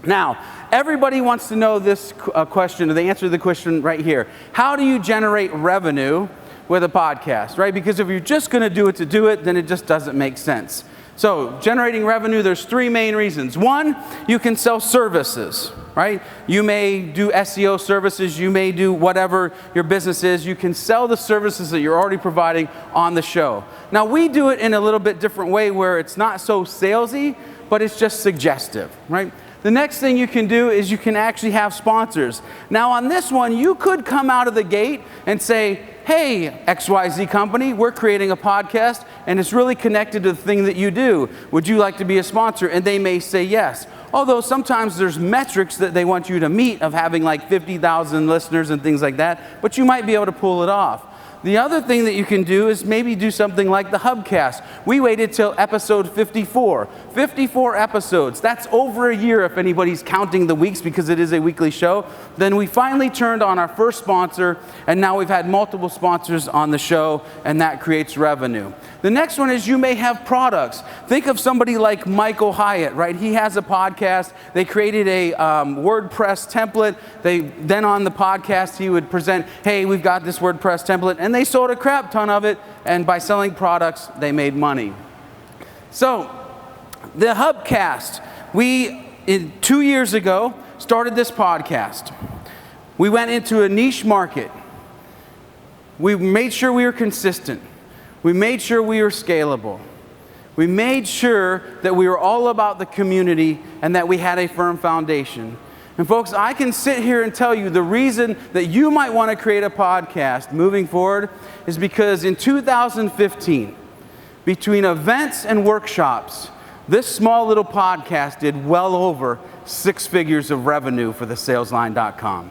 Now, everybody wants to know this question, or the answer to the question right here. How do you generate revenue with a podcast, right? Because if you're just going to do it, then it just doesn't make sense. So, generating revenue, there's three main reasons. One, you can sell services, right? You may do SEO services, you may do whatever your business is. You can sell the services that you're already providing on the show. Now, we do it in a little bit different way where it's not so salesy, but it's just suggestive, right? The next thing you can do is you can actually have sponsors. Now on this one, you could come out of the gate and say, hey, XYZ company, we're creating a podcast and it's really connected to the thing that you do. Would you like to be a sponsor? And they may say yes. Although sometimes there's metrics that they want you to meet of having like 50,000 listeners and things like that, but you might be able to pull it off. The other thing that you can do is maybe do something like the Hubcast. We waited till episode 54. 54 episodes. That's over a year if anybody's counting the weeks because it is a weekly show. Then we finally turned on our first sponsor, and now we've had multiple sponsors on the show, and that creates revenue. The next one is you may have products. Think of somebody like Michael Hyatt, right? He has a podcast. They created a WordPress template. Then on the podcast, he would present, hey, we've got this WordPress template. And they sold a crap ton of it. And by selling products, they made money. So the Hubcast, we, 2 years ago, started this podcast. We went into a niche market. We made sure we were consistent. We made sure we were scalable. We made sure that we were all about the community and that we had a firm foundation. And folks, I can sit here and tell you the reason that you might want to create a podcast moving forward is because in 2015, between events and workshops, this small little podcast did well over 6 figures of revenue for thesalesline.com.